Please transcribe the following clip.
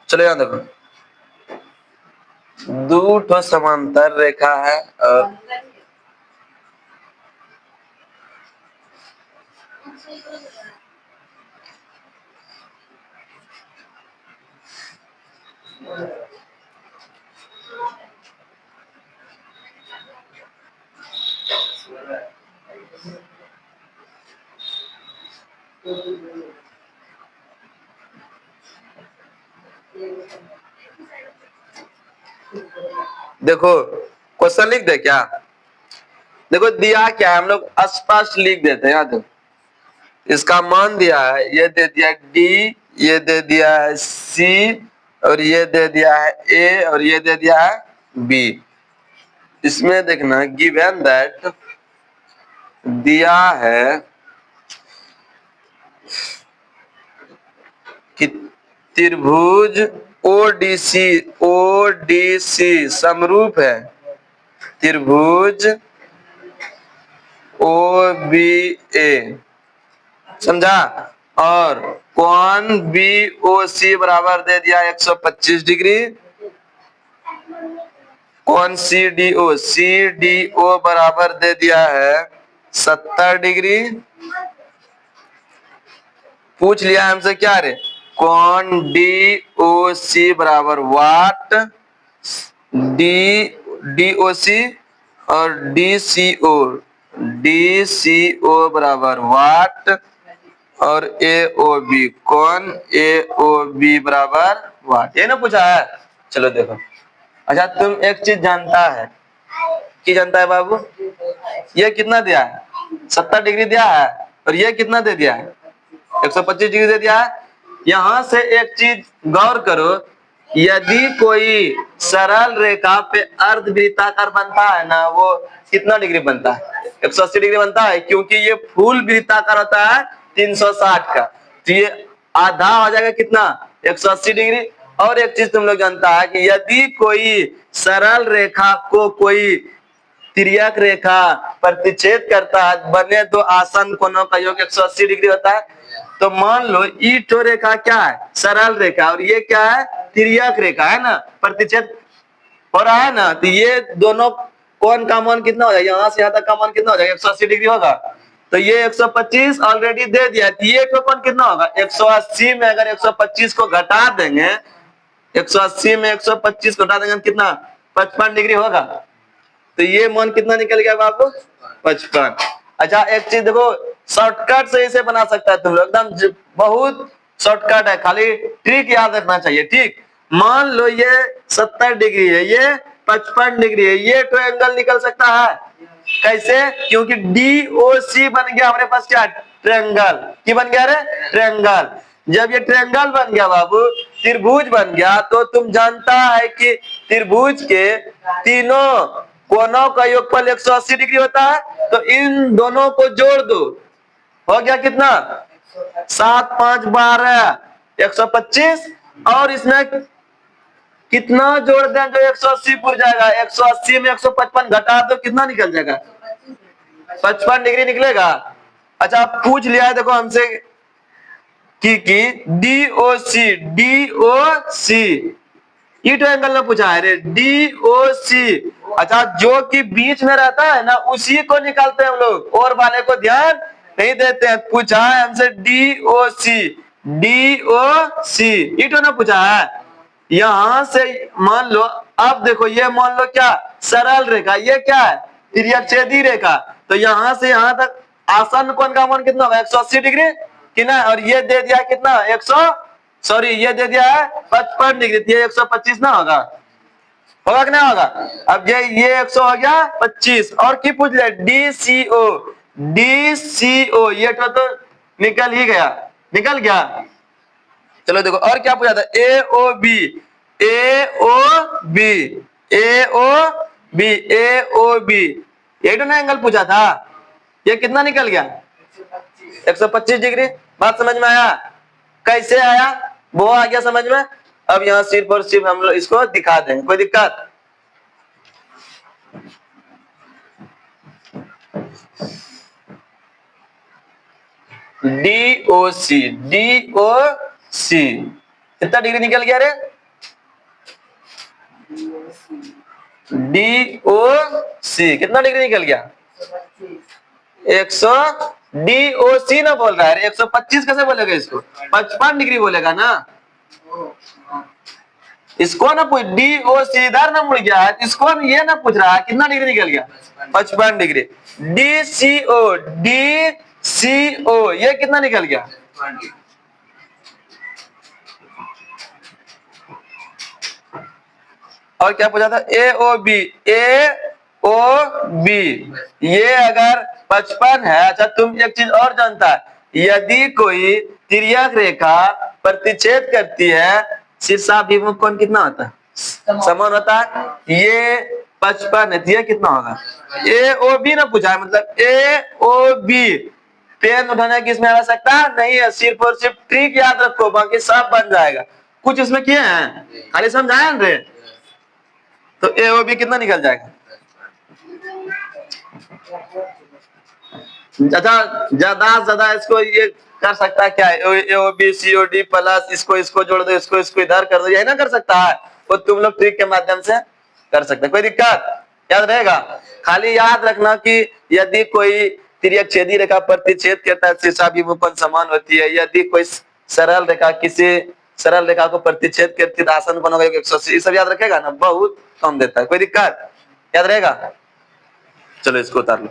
चलो यहाँ देखो, दो ठो समांतर रेखा है और देखो क्वेश्चन लिख दे क्या? देखो दिया क्या है, हम लोग स्पष्ट लिख देते हैं। यहाँ देखो इसका मान दिया है, ये दे दिया डी, ये दे दिया है सी, और ये दे दिया है ए, और ये दे दिया है बी। इसमें देखना गिवन दैट दिया है कि त्रिभुज ओडीसी ओडीसी समरूप है, त्रिभुज ओ बी ए, समझा? और कोण बी ओ सी बराबर दे दिया 125 डिग्री, कोण सी डी ओ बराबर दे दिया है 70 डिग्री। पूछ लिया हमसे क्या रे, कोण डी ओ सी बराबर वाट, डी ओ सी और डी सी ओ बराबर वाट, और ए ओ बी, कौन ए ओ बी बराबर वाट, ये ना पूछा है। चलो देखो, अच्छा तुम एक चीज जानता है, कि जानता है बाबू, ये कितना दिया है 70 डिग्री दिया है, और ये कितना दे दिया है 125 डिग्री दे दिया है। यहां से एक चीज गौर करो, यदि कोई सरल रेखा पे अर्धवृत्ताकार बनता है ना, वो कितना डिग्री बनता है 180 डिग्री बनता है, क्योंकि ये फुल वृत्ताकार होता है 360 का, तो ये आधा हो जाएगा कितना 180 डिग्री। और एक चीज तुम लोग जानता है कि यदि कोई सरल रेखा को कोई तिर्यक रेखा प्रतिच्छेद करता है, बने दो आसन कोणों का योग 180 डिग्री होता है। तो मान लो ई तो रेखा क्या है सरल रेखा, और ये क्या है तिर्यक रेखा है ना, प्रतिच्छेद हो रहा है ना, तो ये दोनों कोण का मान कितना हो जाएगा, यहाँ से यहाँ तक का मान कितना हो जाएगा 180 डिग्री होगा। तो ये 125 ऑलरेडी दे दिया, तो ये कोण कितना होगा 180 में अगर 125 को घटा देंगे, 180 में 125 को घटा देंगे कितना 55 डिग्री होगा। तो ये मान कितना निकल गया बाबू 55। अच्छा एक चीज देखो, शॉर्टकट से इसे बना सकता है तुम लोग, एकदम बहुत शॉर्टकट है, खाली ट्रिक याद रखना चाहिए। ठीक, मान लो ये 70 डिग्री है, ये 55 डिग्री है, ये तो एंगल निकल सकता है। कैसे? क्योंकि DOC बन गया हमारे पास क्या ट्रायंगल, की बन गया रे ट्रायंगल। जब ये ट्रायंगल बन गया बाबू, त्रिभुज बन गया, तो तुम जानता है कि त्रिभुज के तीनों कोनों का योगफल 180 डिग्री होता है। तो इन दोनों को जोड़ दो, हो गया कितना 7 5 12 125, और इसमें कितना जोड़ दें जो 180 पुर जाएगा, 180 में 155 घटा दो कितना निकल जाएगा 55 डिग्री निकलेगा। अच्छा पूछ लिया है देखो हमसे कि DOC ई ट्रायंगल में पूछा है रे DOC। अच्छा जो कि बीच में रहता है ना उसी को निकालते हैं हम लोग, और वाले को ध्यान नहीं देते हैं। पूछा है हमसे DOC ई तो ना पूछा है। यहां से मान लो, अब देखो ये मान लो क्या सरल रेखा, ये क्या है तिर्यकछेदी रेखा, तो यहां से यहां तक आसन कोण का मान कितना होगा 180 डिग्री कि ना, और ये दे दिया कितना 100 ये दे दिया है 55 डिग्री, ये 125 ना होगा, होगा कि नहीं होगा। अब ये 100 हो गया 25, और की पूछ ले DCO ये तो निकल ही गया, निकल गया। चलो देखो और क्या पूछा था AOB ये तो ना एंगल पूछा था, ये कितना निकल गया 125 डिग्री। बात समझ में आया? कैसे आया वो आ गया समझ में। अब यहाँ सिर्फ और सिर्फ हम लोग इसको दिखा देंगे, कोई दिक्कत? DOC कितना डिग्री निकल गया रे डी ओ सी कितना डिग्री निकल गया? 100। डी ओ सी ना बोल रहा है, 125 कैसे बोलेगा इसको? 55 डिग्री बोलेगा ना। इसको ना पूछ, डी ओ सी इधर ना मुड़ गया है, इसको ये ना पूछ रहा है कितना डिग्री निकल गया? 55 डिग्री। डी सी ओ ये कितना निकल गया? और क्या पूछा था? ए ओ बी, ए ओ बी ये अगर 55 है। अच्छा तुम एक चीज और जानता है, यदि कोई तिर्यक रेखा प्रतिच्छेद करती है, शीर्षाभिमुख कोण कितना होता है? समान होता है। ये 55 है, ये कितना होगा? ए ओ बी ना पूछा है, मतलब ए ओ बी। पेन उठाने की इसमें आवश्यकता नहीं है, सिर्फ और सिर्फ ट्रिक याद रखो, बाकी सब बन जाएगा। कुछ इसमें किए हैं, खाली समझाए रे। तो ए ओ बी कितना निकल जाएगा? ज्यादा इसको ये कर सकता है क्या? A O B C O D plus इसको जोड़ दो, इसको इधर कर दो, यही ना कर सकता है। वो तुम लोग ट्रिक के माध्यम से कर सकते हैं, कोई दिक्कत? याद रहेगा। खाली याद रखना कि यदि कोई तिर्यक छेदी रेखा प्रतिच्छेद करता है, शीर्षाभिमुख कोण समान होती है। यदि कोई सरल रेखा किसी सरल रेखा को प्रतिच्छेद करती है, आसन कोण होगा 180। सब याद रखेगा ना, बहुत कम देता है, कोई दिक्कत? याद रहेगा। चलो इसको उतार लो।